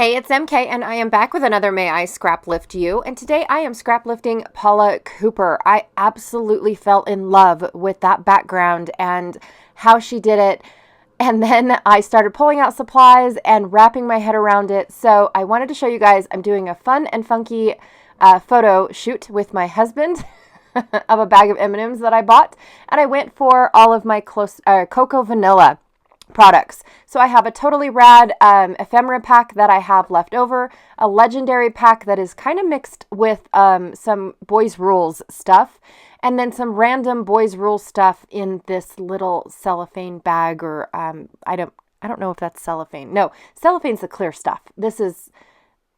Hey, it's MK, and I am back with another May I Scraplift You, and today I am scraplifting Paula Cooper. I absolutely fell in love with that background and how she did it, and then I started pulling out supplies and wrapping my head around it, so I wanted to show you guys I'm doing a fun and funky photo shoot with my husband of a bag of M&Ms that I bought, and I went for all of my Cocoa Vanilla products. So I have a totally rad ephemera pack that I have left over, a legendary pack that is kind of mixed with some Boys Rules stuff, and then some random Boys Rules stuff in this little cellophane bag, or I don't know if that's cellophane. No, cellophane's the clear stuff. This is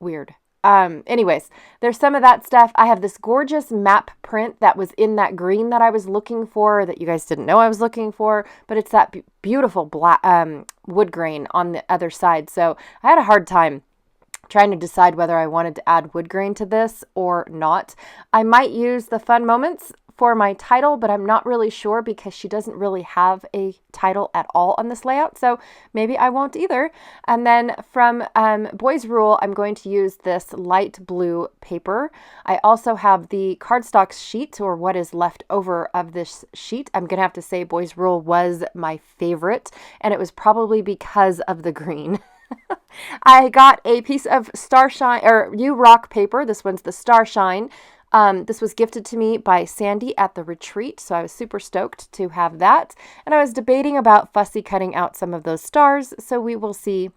weird. Anyways, there's some of that stuff. I have this gorgeous map print that was in that green that I was looking for, that you guys didn't know I was looking for, but it's that beautiful black wood grain on the other side. So I had a hard time trying to decide whether I wanted to add wood grain to this or not. I might use the fun moments for my title, but I'm not really sure because she doesn't really have a title at all on this layout, so maybe I won't either. And then from Boys Rule, I'm going to use this light blue paper. I also have the cardstock sheet, or what is left over of this sheet. I'm gonna have to say Boys Rule was my favorite, and it was probably because of the green. I got a piece of Starshine, or U Rock paper. This one's the Starshine. This was gifted to me by Sandy at the retreat, so I was super stoked to have that. And I was debating about fussy cutting out some of those stars, so we will see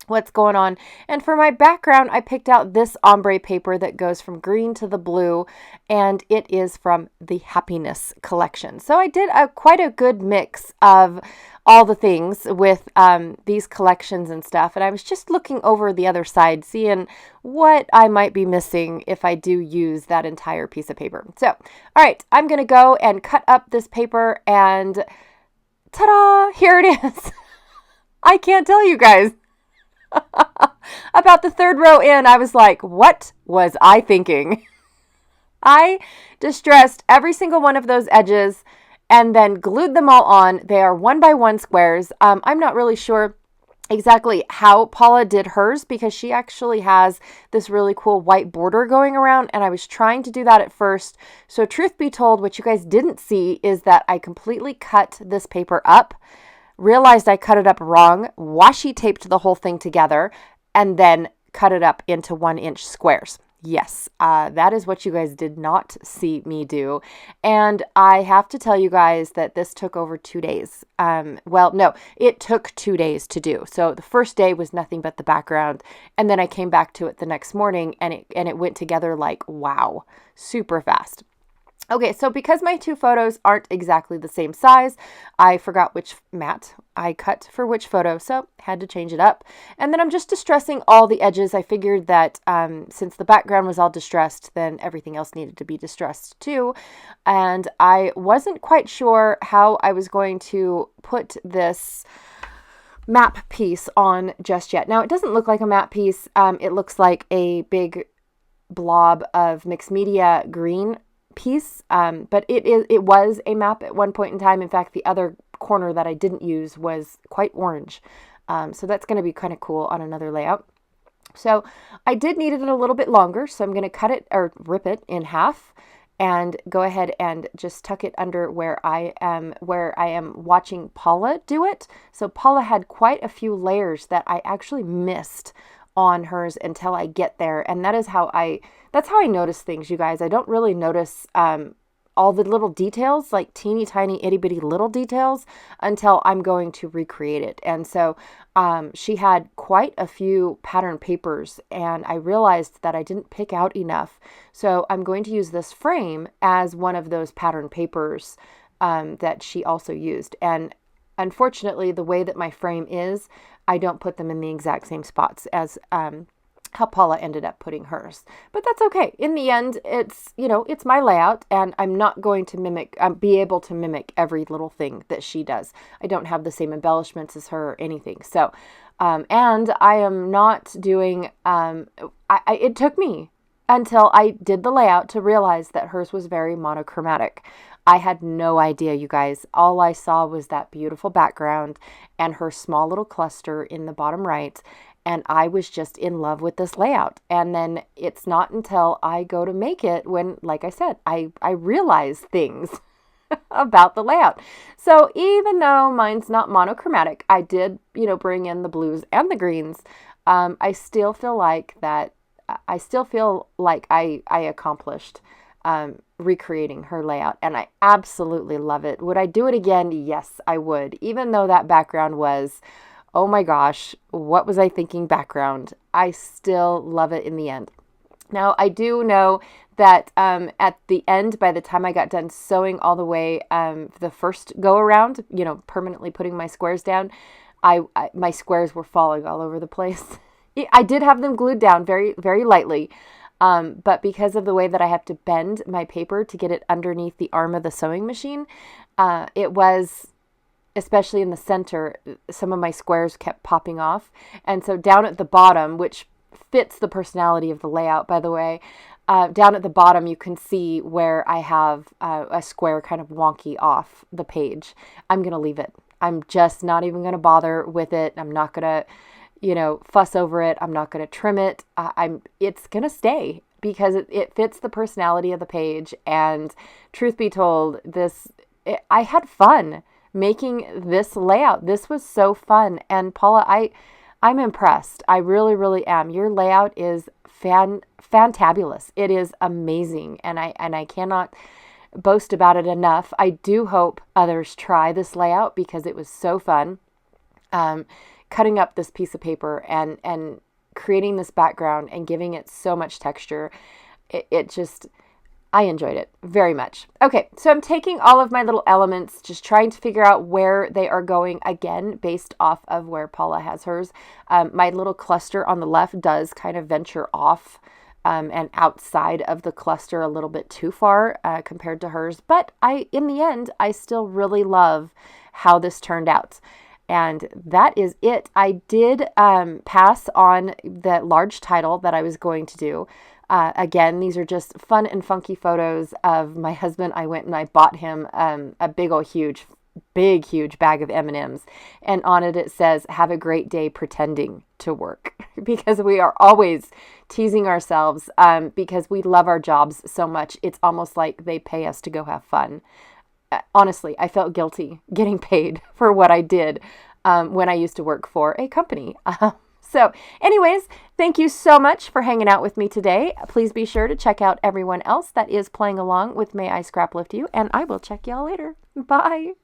what's going on. And for my background, I picked out this ombre paper that goes from green to the blue, and it is from the Happiness collection. So I did quite a good mix of all the things with these collections and stuff, and I was just looking over the other side, seeing what I might be missing if I do use that entire piece of paper. So, all right, I'm going to go and cut up this paper, and ta-da, here it is. I can't tell you guys. About the third row in, I was like, what was I thinking? I distressed every single one of those edges and then glued them all on. They are 1x1 squares. I'm not really sure exactly how Paula did hers, because she actually has this really cool white border going around, and I was trying to do that at first. So truth be told, what you guys didn't see is that I completely cut this paper up, realized I cut it up wrong, washi taped the whole thing together, and then cut it up into 1-inch squares. Yes, that is what you guys did not see me do. And I have to tell you guys that this took over 2 days. Well, no, it took 2 days to do. So the first day was nothing but the background. And then I came back to it the next morning, and it went together like, wow, super fast. Okay, so because my two photos aren't exactly the same size, I forgot which mat I cut for which photo, so had to change it up. And then I'm just distressing all the edges. I figured that since the background was all distressed, then everything else needed to be distressed too. And I wasn't quite sure how I was going to put this map piece on just yet. Now, it doesn't look like a map piece. It looks like a big blob of mixed media green piece, but it was a map at one point in time. In fact, the other corner that I didn't use was quite orange, so that's going to be kind of cool on another layout. So I did need it a little bit longer, so I'm going to cut it or rip it in half and go ahead and just tuck it under where I am watching Paula do it. So Paula had quite a few layers that I actually missed on hers until I get there, and that's how I notice things, you guys. I don't really notice all the little details, like teeny tiny itty bitty little details, until I'm going to recreate it. And so she had quite a few pattern papers, and I realized that I didn't pick out enough. So I'm going to use this frame as one of those pattern papers that she also used. And unfortunately, the way that my frame is, I don't put them in the exact same spots as how Paula ended up putting hers. But that's okay. In the end, it's my layout, and I'm not going to be able to mimic every little thing that she does. I don't have the same embellishments as her or anything. So, and I am not doing, it took me until I did the layout to realize that hers was very monochromatic. I had no idea, you guys. All I saw was that beautiful background and her small little cluster in the bottom right. And I was just in love with this layout. And then it's not until I go to make it when, like I said, I realize things about the layout. So even though mine's not monochromatic, I did, bring in the blues and the greens. I still feel like I accomplished recreating her layout, and I absolutely love it. Would I do it again? Yes, I would. Even though that background was, oh my gosh, what was I thinking background? I still love it in the end. Now, I do know that at the end, by the time I got done sewing all the way, the first go around, permanently putting my squares down, my squares were falling all over the place. I did have them glued down very, very lightly, but because of the way that I have to bend my paper to get it underneath the arm of the sewing machine, it was, especially in the center, some of my squares kept popping off. And so down at the bottom, which fits the personality of the layout, by the way, down at the bottom, you can see where I have a square kind of wonky off the page. I'm going to leave it. I'm just not even going to bother with it. I'm not going to, fuss over it. I'm not going to trim it. It's going to stay because it fits the personality of the page. And truth be told, I had fun making this layout. This was so fun. And Paula, I'm impressed. I really, really am. Your layout is fantabulous. It is amazing. And I cannot boast about it enough. I do hope others try this layout because it was so fun. Cutting up this piece of paper and creating this background and giving it so much texture. I enjoyed it very much. Okay, so I'm taking all of my little elements, just trying to figure out where they are going again, based off of where Paula has hers. My little cluster on the left does kind of venture off and outside of the cluster a little bit too far compared to hers. But in the end, I still really love how this turned out. And that is it. I did pass on the large title that I was going to do. Again, these are just fun and funky photos of my husband. I went and I bought him a big huge bag of M&Ms. And on it says, "Have a great day pretending to work." Because we are always teasing ourselves because we love our jobs so much. It's almost like they pay us to go have fun. Honestly, I felt guilty getting paid for what I did when I used to work for a company. So anyways, thank you so much for hanging out with me today. Please be sure to check out everyone else that is playing along with May I Scraplift You, and I will check y'all later. Bye.